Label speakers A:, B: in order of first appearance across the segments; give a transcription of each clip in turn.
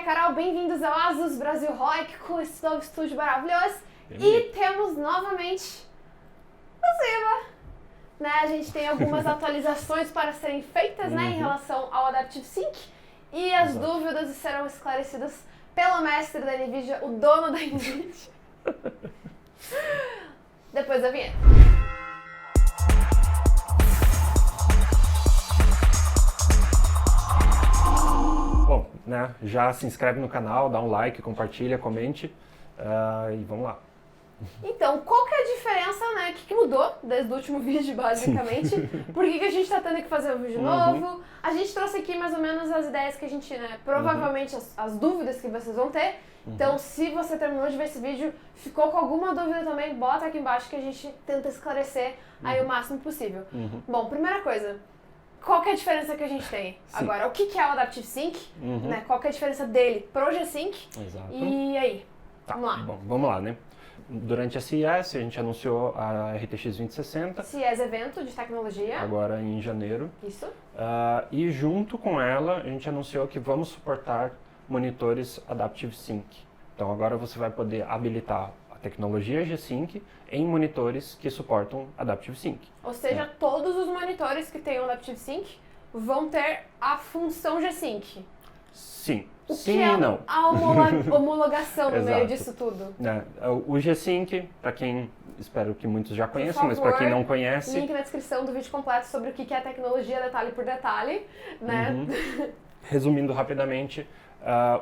A: Carol, bem-vindos ao Asus Brasil ROIC com esse novo estúdio maravilhoso. E temos novamente o Ziba. Né? A gente tem algumas atualizações para serem feitas né, em relação ao Adaptive Sync e as dúvidas serão esclarecidas pelo mestre da NVIDIA, o dono da NVIDIA. Depois da vinheta.
B: Bom, né, já se inscreve no canal, dá um like, compartilha, comente e vamos lá.
A: Então, qual que é a diferença, né? O que mudou desde o último vídeo, basicamente? Por que a gente tá tendo que fazer um vídeo novo? A gente trouxe aqui mais ou menos as ideias que a gente, né? Provavelmente as dúvidas que vocês vão ter. Então, se você terminou de ver esse vídeo, ficou com alguma dúvida também, bota aqui embaixo que a gente tenta esclarecer aí o máximo possível. Bom, primeira coisa. Qual que é a diferença que a gente tem agora? O que é o Adaptive Sync? Né? Qual que é a diferença dele pro G-Sync?
B: Exato.
A: E aí?
B: Tá,
A: vamos lá.
B: Bom, vamos lá, né? Durante a CES, a gente anunciou a RTX 2060.
A: CES evento de tecnologia.
B: Agora em janeiro.
A: Isso.
B: E junto com ela, a gente anunciou que vamos suportar monitores Adaptive Sync. Então agora você vai poder habilitar a tecnologia G-Sync em monitores que suportam Adaptive Sync.
A: Ou seja, todos os monitores que tenham Adaptive Sync vão ter a função G-Sync.
B: Sim.
A: Sim e não. A homologação no meio disso tudo.
B: O G-Sync, para quem, espero que muitos já conheçam, mas para quem não conhece...
A: Link na descrição do vídeo completo sobre o que é a tecnologia, detalhe por detalhe, né?
B: Resumindo rapidamente,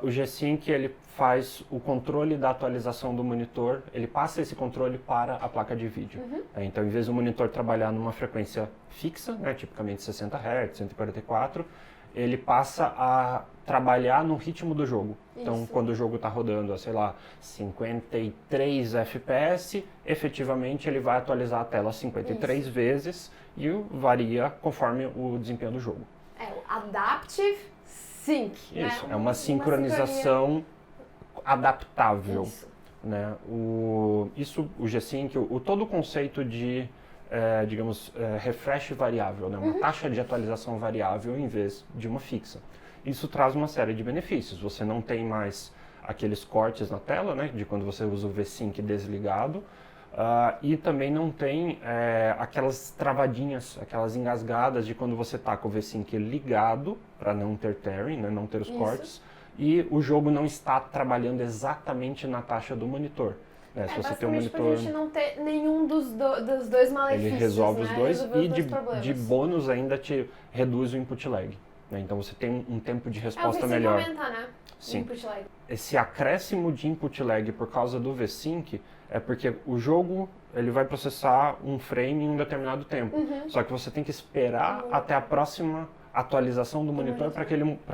B: o G-Sync ele faz o controle da atualização do monitor, ele passa esse controle para a placa de vídeo. Então, em vez do monitor trabalhar numa frequência fixa, né, tipicamente 60 Hz, 144, ele passa a trabalhar no ritmo do jogo. Então, quando o jogo está rodando a, sei lá, 53 FPS, efetivamente ele vai atualizar a tela 53 vezes e varia conforme o desempenho do jogo.
A: É o Adaptive Sync.
B: Isso,
A: né?
B: É uma sincronização adaptável.
A: Isso.
B: Né? O G-Sync, todo o conceito de refresh variável, né? Uma taxa de atualização variável em vez de uma fixa. Isso traz uma série de benefícios. Você não tem mais aqueles cortes na tela, né? De quando você usa o V-Sync desligado. E também não tem aquelas travadinhas, aquelas engasgadas de quando você está com o V-Sync ligado, para não ter tearing, né? Não ter os cortes. E o jogo não está trabalhando exatamente na taxa do monitor. Se você tem um monitor,
A: pra gente não ter nenhum dos dois malefícios.
B: Ele resolve os dois
A: e
B: de bônus ainda te reduz o input lag. Né? Então você tem um tempo de resposta melhor.
A: Aumentar, né?
B: Sim.
A: Input lag.
B: Esse acréscimo de input lag por causa do V-Sync é porque o jogo ele vai processar um frame em um determinado tempo. Só que você tem que esperar até a próxima atualização do monitor para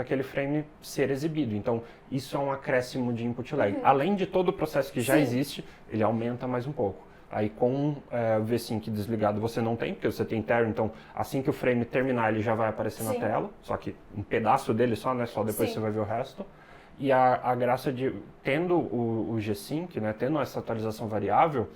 B: aquele frame ser exibido. Então, isso é um acréscimo de input lag. Além de todo o processo que já existe, ele aumenta mais um pouco. Aí, com o V-Sync desligado, você não tem, porque você tem tearing, então, assim que o frame terminar, ele já vai aparecer na tela, só que um pedaço dele só, né? Só depois você vai ver o resto. E a graça de, tendo o G-Sync, né? Tendo essa atualização variável,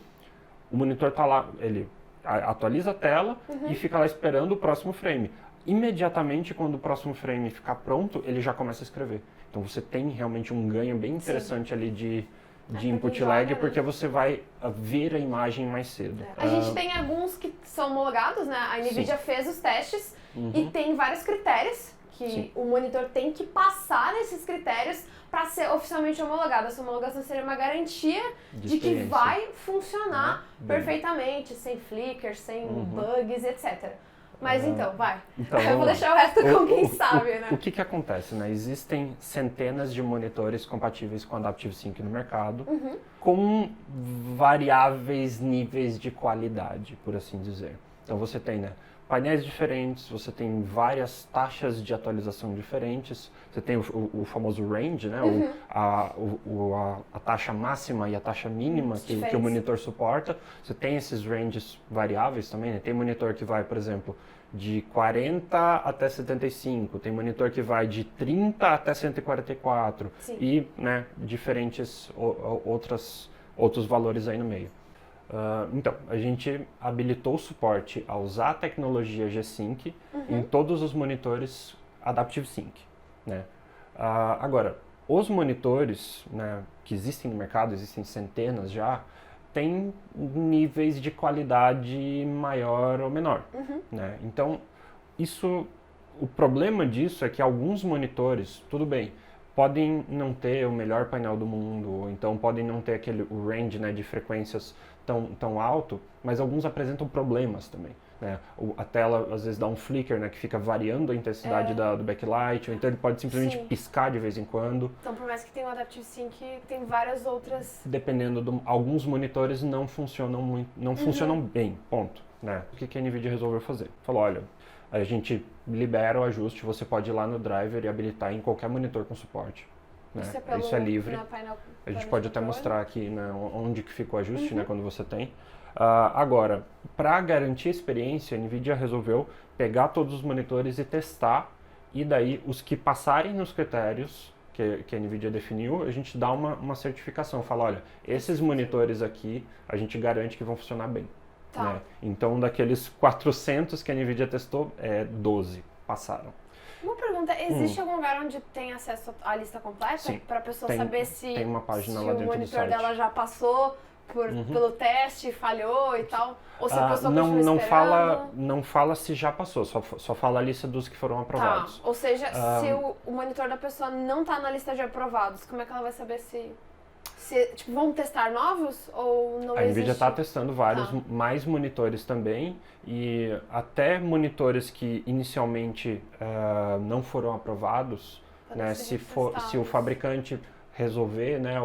B: o monitor está lá, ele atualiza a tela e fica lá esperando o próximo frame. Imediatamente, quando o próximo frame ficar pronto, ele já começa a escrever. Então você tem realmente um ganho bem interessante ali de input lag, porque você vai ver a imagem mais cedo.
A: A gente tem alguns que são homologados, né? A NVIDIA fez os testes e tem vários critérios que o monitor tem que passar nesses critérios para ser oficialmente homologado. Essa homologação seria uma garantia de que vai funcionar perfeitamente, sem flickers, sem bugs, etc. Mas então, vai. Eu vou deixar o resto com quem sabe, né?
B: O que acontece, né? Existem centenas de monitores compatíveis com Adaptive Sync no mercado, com variáveis níveis de qualidade, por assim dizer. Então você tem, né, painéis diferentes, você tem várias taxas de atualização diferentes, você tem o famoso range, né? A taxa máxima e a taxa mínima que o monitor suporta. Você tem esses ranges variáveis também, né? Tem monitor que vai, por exemplo, de 40 até 75, tem monitor que vai de 30 até 144 e, né, diferentes outros valores aí no meio. Então, a gente habilitou o suporte a usar a tecnologia G-Sync em todos os monitores Adaptive Sync. Né? Agora, Os monitores, né, que existem no mercado, existem centenas já, têm níveis de qualidade maior ou menor. Né? Então, o problema disso é que alguns monitores, tudo bem, podem não ter o melhor painel do mundo, ou então podem não ter o range, né, de frequências tão alto, mas alguns apresentam problemas também. Né? A tela às vezes dá um flicker, né, que fica variando a intensidade do backlight, ou então ele pode simplesmente piscar de vez em quando.
A: Então, por mais que tenha o Adaptive Sync, tem várias outras...
B: Dependendo, alguns monitores não funcionam muito, não funcionam bem, ponto. Né? O que a NVIDIA resolveu fazer? Falou, olha, a gente libera o ajuste, você pode ir lá no driver e habilitar em qualquer monitor com suporte. Né? Isso é livre. A gente pode até mostrar aqui, né, onde que fica o ajuste, né, quando você tem. Agora, para garantir a experiência, a NVIDIA resolveu pegar todos os monitores e testar, e daí os que passarem nos critérios que a NVIDIA definiu, a gente dá uma certificação, fala, olha, esses monitores aqui a gente garante que vão funcionar bem.
A: Tá.
B: Né? Então, daqueles 400 que a NVIDIA testou, 12 passaram.
A: Uma pergunta, existe algum lugar onde tem acesso à lista completa?
B: Sim.
A: Para a pessoa saber se,
B: tem uma página
A: se
B: lá
A: o
B: dentro do
A: monitor
B: site.
A: dela já passou pelo teste, falhou e tal? Ou se a pessoa continua
B: não
A: esperando?
B: não fala se já passou, só fala a lista dos que foram aprovados.
A: Tá. Ou seja, se o monitor da pessoa não está na lista de aprovados, como é que ela vai saber se tipo, vão testar novos ou não
B: A
A: existe?
B: NVIDIA está testando vários, mais monitores também, e até monitores que inicialmente não foram aprovados, né, se o fabricante resolver, né,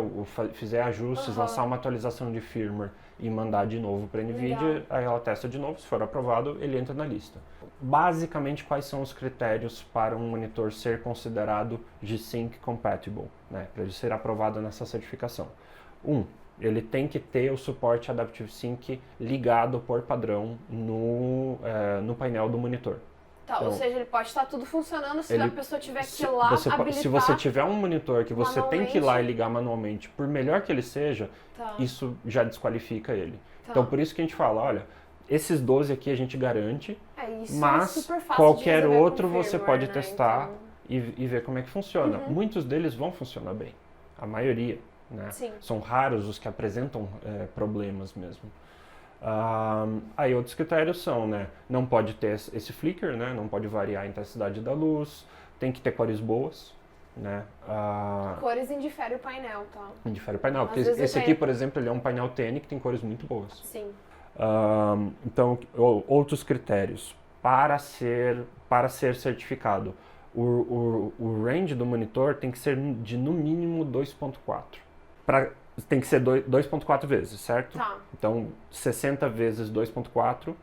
B: fizer ajustes, lançar uma atualização de firmware e mandar de novo para a NVIDIA, aí ela testa de novo, se for aprovado, ele entra na lista. Basicamente, quais são os critérios para um monitor ser considerado G-Sync compatible, né, para ele ser aprovado nessa certificação? Ele tem que ter o suporte Adaptive Sync ligado por padrão no painel do monitor.
A: Tá, então, ou seja, ele pode estar tudo funcionando se a pessoa tiver que ir lá habilitar.
B: Se você tiver um monitor que você tem que ir lá e ligar manualmente, por melhor que ele seja, isso já desqualifica ele. Então, por isso que a gente fala, olha, esses 12 aqui a gente garante, mas qualquer outro você pode testar e ver como é que funciona. Muitos deles vão funcionar bem, a maioria. Né? São raros os que apresentam problemas mesmo. Aí outros critérios são, né, não pode ter esse flicker, né, não pode variar a intensidade da luz, tem que ter cores boas, né.
A: Cores indifere o painel, tá?
B: Indifere o painel, porque esse aqui, por exemplo, ele é um painel TN que tem cores muito boas.
A: Sim.
B: Então, outros critérios para ser certificado. O range do monitor tem que ser de no mínimo 2.4. Tem que ser 2.4 vezes, certo?
A: Tá.
B: Então, 60 vezes 2.4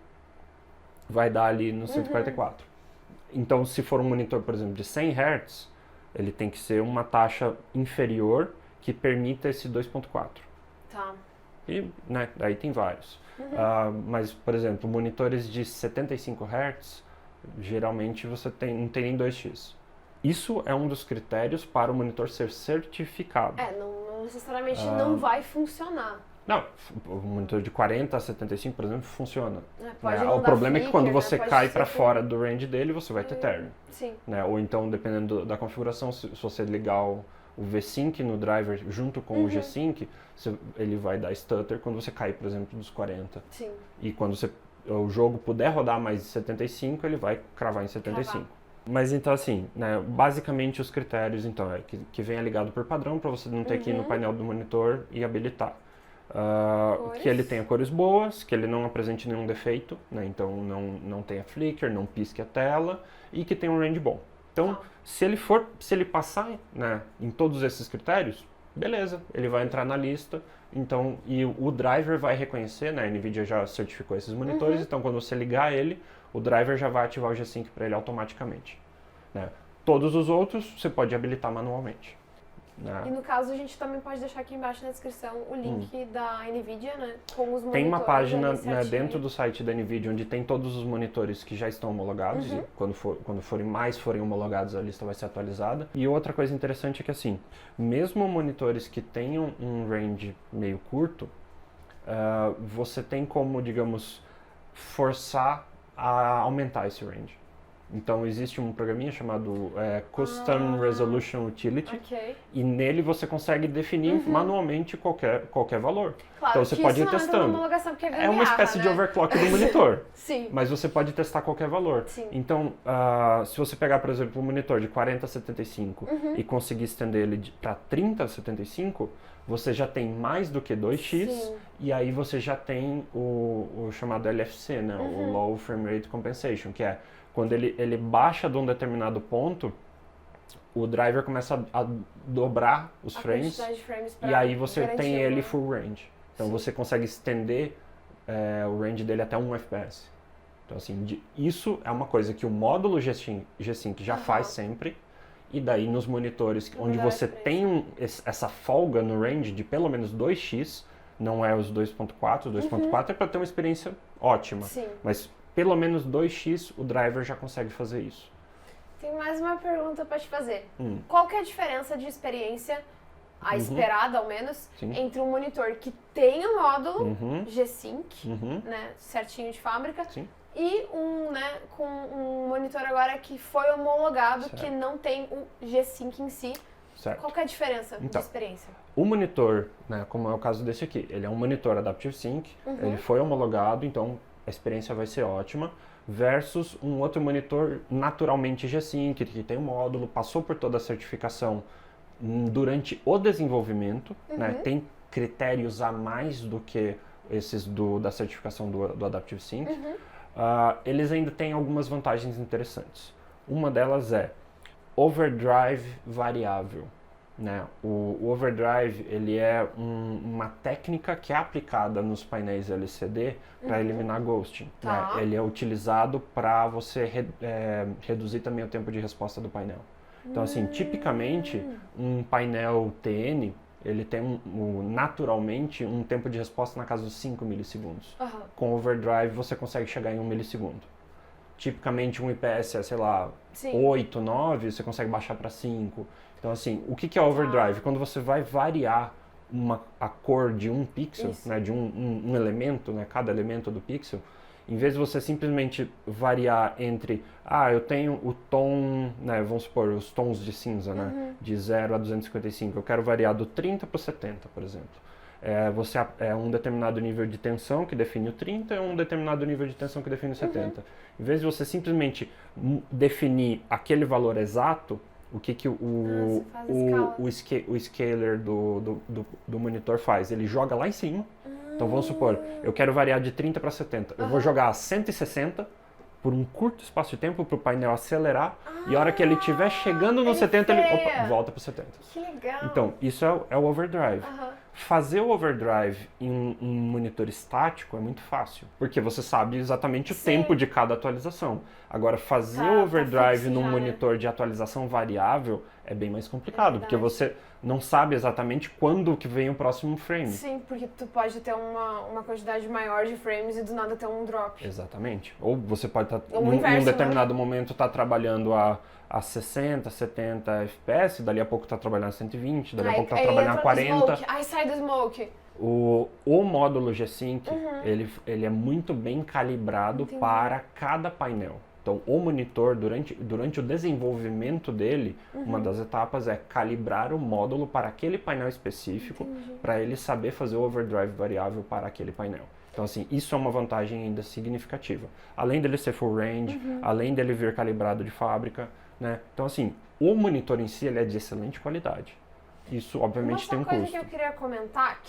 B: vai dar ali no 144. Então, se for um monitor, por exemplo, de 100 Hz, ele tem que ser uma taxa inferior que permita esse 2.4.
A: Tá.
B: E, né, daí tem vários. Mas, por exemplo, monitores de 75 Hz, geralmente você não tem nem 2x. Isso é um dos critérios para o monitor ser certificado.
A: Não necessariamente não vai funcionar.
B: Não, o monitor de 40 a 75, por exemplo, funciona.
A: O
B: problema é que quando você cai para fora do range dele, você vai ter término.
A: Sim.
B: Né? Ou então, dependendo da configuração, se você ligar o V-Sync no driver junto com o G-Sync, ele vai dar stutter quando você cai, por exemplo, dos 40.
A: Sim.
B: E quando o jogo puder rodar mais de 75, ele vai cravar em 75. Mas então assim, né, basicamente os critérios então que venha ligado por padrão para você não ter que ir no painel do monitor e habilitar. Que ele tenha cores boas, que ele não apresente nenhum defeito, né, então não tenha flicker, não pisque a tela e que tenha um range bom. Então, se ele passar, né, em todos esses critérios, beleza, ele vai entrar na lista. Então, e o driver vai reconhecer, né, a NVIDIA já certificou esses monitores, então quando você ligar ele, o driver já vai ativar o G-Sync para ele automaticamente. Né? Todos os outros você pode habilitar manualmente. Né?
A: E no caso a gente também pode deixar aqui embaixo na descrição o link da NVIDIA, né, com os monitores.
B: Tem uma página, né, dentro do site da NVIDIA onde tem todos os monitores que já estão homologados e quando forem homologados a lista vai ser atualizada. E outra coisa interessante é que assim, mesmo monitores que tenham um range meio curto, você tem como, digamos, forçar a aumentar esse range. Então existe um programinha chamado Custom Resolution Utility,
A: Ok.
B: e nele você consegue definir manualmente qualquer valor.
A: Claro,
B: Então você
A: que
B: pode
A: isso
B: ir
A: não entra
B: testando.
A: numa homologação, porque é
B: É uma espécie de
A: gambiarra, né?
B: overclock do monitor.
A: Sim.
B: Mas você pode testar qualquer valor.
A: Sim.
B: Então, se você pegar, por exemplo, um monitor de 40/75 e conseguir estender ele para 30/75, você já tem mais do que 2x,
A: Sim.
B: e aí você já tem o chamado LFC, né? O Low Frame Rate Compensation, que é quando ele baixa de um determinado ponto, o driver começa a dobrar os frames,
A: quantidade de frames
B: e aí você
A: garantir
B: tem ele
A: uma-
B: full range. Então
A: Sim.
B: você consegue estender o range dele até 1 FPS. Então assim, isso é uma coisa que o módulo G-Sync já faz sempre, e daí nos monitores onde
A: melhor
B: você
A: experiência.
B: tem essa folga no range de pelo menos 2x, não é os 2.4, o 2.4 é para ter uma experiência ótima,
A: Sim.
B: mas pelo menos 2x o driver já consegue fazer isso.
A: Tem mais uma pergunta pra te fazer.
B: Hum.
A: Qual que é a diferença de experiência, a esperada ao menos,
B: Sim.
A: entre um monitor que tem o módulo
B: Uhum.
A: G-Sync,
B: Uhum.
A: né, certinho de fábrica,
B: Sim.
A: e com um monitor agora que foi homologado,
B: Certo.
A: que não tem o G-Sync em si.
B: Certo.
A: Qual que é a diferença
B: Então.
A: de experiência?
B: O monitor, né, como é o caso desse aqui, ele é um monitor Adaptive Sync, ele foi homologado, então a experiência vai ser ótima, versus um outro monitor naturalmente G-Sync, que tem um módulo, passou por toda a certificação durante o desenvolvimento, né, tem critérios a mais do que esses da certificação do Adaptive Sync. Eles ainda têm algumas vantagens interessantes. Uma delas é overdrive variável. Né? O overdrive ele é uma técnica que é aplicada nos painéis LCD para eliminar ghosting.
A: Tá.
B: Né? Ele é utilizado para você reduzir também o tempo de resposta do painel. Então, assim, tipicamente, um painel TN, ele tem naturalmente um tempo de resposta na casa dos 5 milissegundos. Com overdrive, você consegue chegar em 1 milissegundo. Tipicamente, um IPS é, sei lá,
A: Sim.
B: 8, 9, você consegue baixar para 5. Então, assim, o que é overdrive? Quando você vai variar a cor de um pixel, né, de um elemento, né, cada elemento do pixel, em vez de você simplesmente variar entre, eu tenho o tom, né, vamos supor, os tons de cinza, né, de 0 a 255, eu quero variar do 30 para o 70, por exemplo. Você é um determinado nível de tensão que define o 30 e um determinado nível de tensão que define o 70. Em vez de você simplesmente definir aquele valor exato, o que o scaler do monitor faz? Ele joga lá em cima. Então vamos supor, eu quero variar de 30 para 70. Eu vou jogar a 160 por um curto espaço de tempo para o painel acelerar, e a hora que ele estiver chegando no
A: ele
B: 70, ele
A: freia.
B: volta para o 70.
A: Que legal.
B: Então, isso é o overdrive. Fazer o overdrive em um monitor estático é muito fácil, porque você sabe exatamente o tempo de cada atualização. Agora, fazer o overdrive
A: fixo
B: num
A: já, né?
B: monitor de atualização variável é bem mais complicado, porque você não sabe exatamente quando que vem o próximo frame.
A: Sim, porque tu pode ter uma quantidade maior de frames e do nada ter um drop.
B: Exatamente. Ou você pode estar,
A: Ou o
B: num
A: inverso,
B: determinado momento, estar trabalhando a 60, 70 FPS, dali a pouco está trabalhando a 120, dali a pouco está trabalhando a
A: entra no
B: 40.
A: smoke. Aí sai do smoke.
B: O módulo G-Sync, ele é muito bem calibrado para cada painel. Então, o monitor, durante o desenvolvimento dele, uma das etapas é calibrar o módulo para aquele painel específico, para ele saber fazer o overdrive variável para aquele painel. Então, assim, isso é uma vantagem ainda significativa. Além dele ser full range, além dele vir calibrado de fábrica, né? Então, assim, o monitor em si, ele é de excelente qualidade. Isso, obviamente, tem um custo.
A: Uma coisa que eu queria comentar,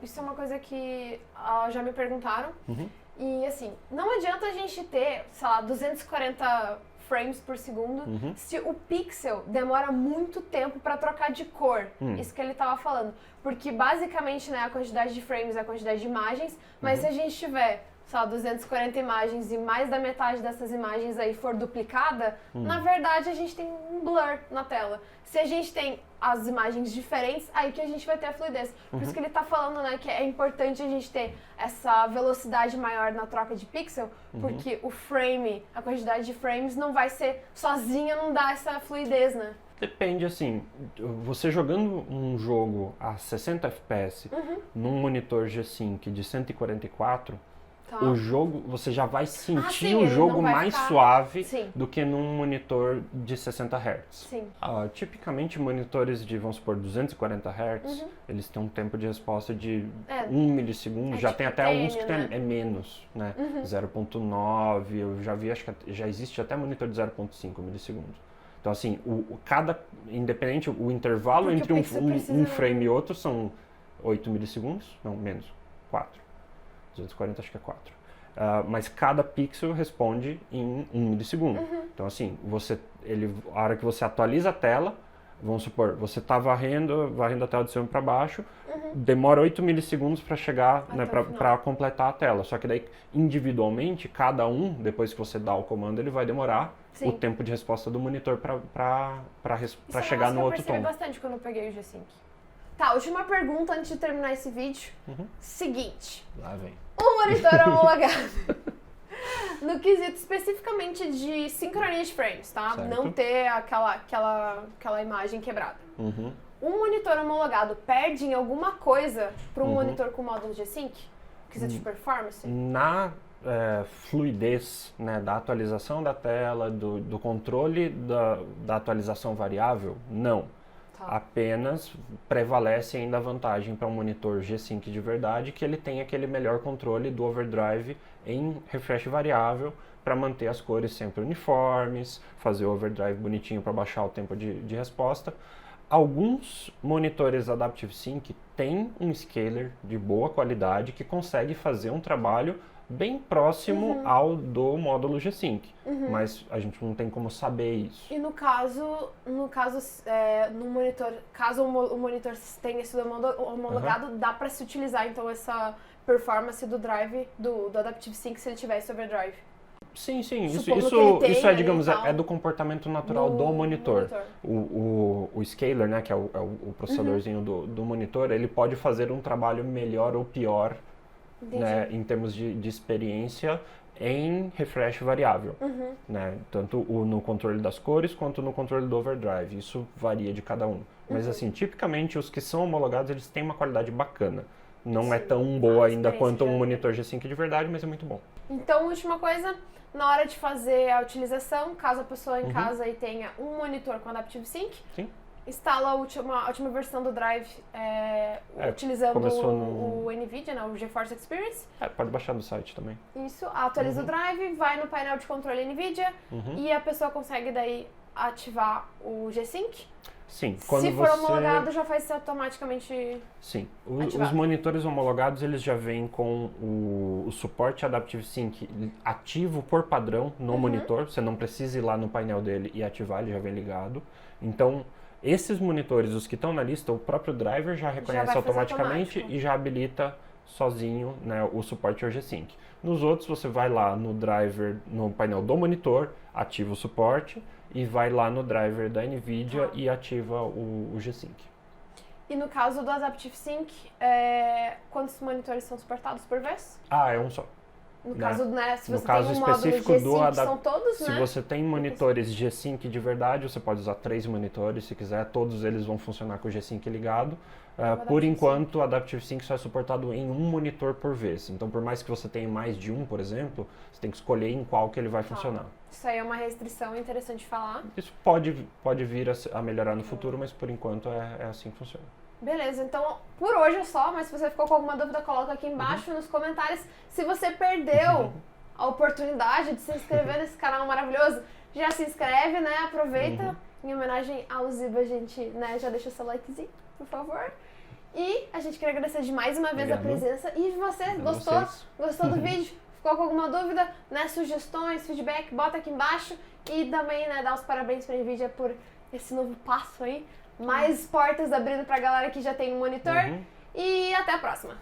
A: isso é uma coisa que já me perguntaram, e assim, não adianta a gente ter, sei lá, 240 frames por segundo se o pixel demora muito tempo para trocar de cor. Isso que ele tava falando. Porque basicamente, né, a quantidade de frames é a quantidade de imagens, mas se a gente tiver, sei lá, 240 imagens e mais da metade dessas imagens aí for duplicada, na verdade a gente tem um blur na tela. Se a gente tem as imagens diferentes, aí que a gente vai ter a fluidez. Por isso que ele tá falando, né, que é importante a gente ter essa velocidade maior na troca de pixel, porque o frame, a quantidade de frames não vai ser sozinha, não dá essa fluidez, né?
B: Depende, assim, você jogando um jogo a 60 FPS num monitor G-Sync de 144, o jogo, você já vai sentir
A: sim,
B: o
A: ele
B: jogo
A: não vai
B: mais
A: ficar-
B: suave
A: Sim.
B: do que num monitor de 60 Hz.
A: Sim.
B: Tipicamente, monitores de, vamos supor, 240 Hz, eles têm um tempo de resposta de 1 milissegundo, já
A: tipo
B: tem até alguns que
A: tênis,
B: é menos, né? 0.9, eu já vi, acho que já existe até monitor de 0.5 milissegundos. Então, assim, independente, o intervalo
A: Porque
B: entre
A: o pixel precisa-
B: um frame e outro são 8 milissegundos, não, menos, 4. 240 acho que é 4. Mas cada pixel responde em 1 milissegundo. Então, assim, a hora que você atualiza a tela, vamos supor, você está varrendo a tela de cima para baixo, demora 8 milissegundos para chegar, né, para completar a tela. Só que daí, individualmente, cada um, depois que você dá o comando, ele vai demorar
A: Sim.
B: o tempo de resposta do monitor para chegar no outro tom.
A: Eu percebi bastante quando eu peguei o G5. Tá, última pergunta antes de terminar esse vídeo. Seguinte.
B: Lá vem.
A: O monitor homologado. No quesito especificamente de sincronia de frames, tá?
B: Certo.
A: Não ter aquela imagem quebrada.
B: Uhum.
A: Um monitor homologado perde em alguma coisa para um monitor com módulo G-Sync? Quesito de performance?
B: Na fluidez, né, da atualização da tela, do controle da atualização variável, não.
A: Tá.
B: Apenas prevalece ainda a vantagem para um monitor G-Sync de verdade, que ele tem aquele melhor controle do overdrive em refresh variável para manter as cores sempre uniformes, fazer o overdrive bonitinho para baixar o tempo de resposta. Alguns monitores Adaptive Sync têm um scaler de boa qualidade que consegue fazer um trabalho bem próximo ao do módulo G-Sync, mas a gente não tem como saber isso.
A: E no monitor, caso o monitor tenha sido homologado, dá para se utilizar então essa performance do drive do Adaptive Sync se ele tivesse overdrive.
B: Sim,
A: Supondo que ele
B: isso
A: tenha
B: é, digamos,
A: e tal.
B: é do comportamento natural do monitor. O scaler, né, que é o processadorzinho do monitor, ele pode fazer um trabalho melhor ou pior, né, em termos de experiência em refresh variável, né, tanto no controle das cores quanto no controle do overdrive. Isso varia de cada um. Mas assim, tipicamente os que são homologados, eles têm uma qualidade bacana. Não é tão boa ainda quanto um monitor G-Sync de verdade, mas é muito bom.
A: Então, última coisa, na hora de fazer a utilização, caso a pessoa em casa aí tenha um monitor com Adaptive Sync,
B: Sim.
A: instala a última versão do drive utilizando o NVIDIA, né, o GeForce Experience.
B: Pode baixar do site também.
A: Isso, atualiza o drive, vai no painel de controle NVIDIA e a pessoa consegue daí ativar o G-Sync.
B: Sim.
A: Se for homologado, já faz automaticamente.
B: Sim. Os monitores homologados, eles já vêm com o suporte Adaptive Sync ativo por padrão no monitor. Você não precisa ir lá no painel dele e ativar, ele já vem ligado. Então, esses monitores, os que estão na lista, o próprio driver já reconhece automaticamente e já habilita sozinho, né, o suporte ao G-Sync. Nos outros, você vai lá no driver, no painel do monitor, ativa o suporte e vai lá no driver da NVIDIA e ativa o G-Sync.
A: E no caso do Adaptive Sync, quantos monitores são suportados por vez?
B: É um só.
A: No caso, né, se
B: no
A: você
B: caso
A: tem um módulo
B: específico
A: G-Sync, são todos,
B: se
A: né?
B: você tem monitores G-Sync de verdade, você pode usar 3 monitores, se quiser, todos eles vão funcionar com o G-Sync ligado. Por enquanto, o Adaptive Sync só é suportado em um monitor por vez. Então, por mais que você tenha mais de um, por exemplo, você tem que escolher em qual que ele vai funcionar.
A: Isso aí é uma restrição interessante falar.
B: Isso pode vir a melhorar no futuro, mas por enquanto é assim que funciona.
A: Beleza, então por hoje é só, mas se você ficou com alguma dúvida, coloca aqui embaixo nos comentários. Se você perdeu a oportunidade de se inscrever nesse canal maravilhoso, já se inscreve, né? Aproveita. Em homenagem ao Ziba, a gente, né, já deixa o seu likezinho, por favor. E a gente queria agradecer de mais uma vez a presença. E você gostou do vídeo? Ficou com alguma dúvida, né? Sugestões, feedback, bota aqui embaixo. E também, né, dá os parabéns pra NVIDIA por esse novo passo aí. Mais portas abrindo pra galera que já tem um monitor. E até a próxima!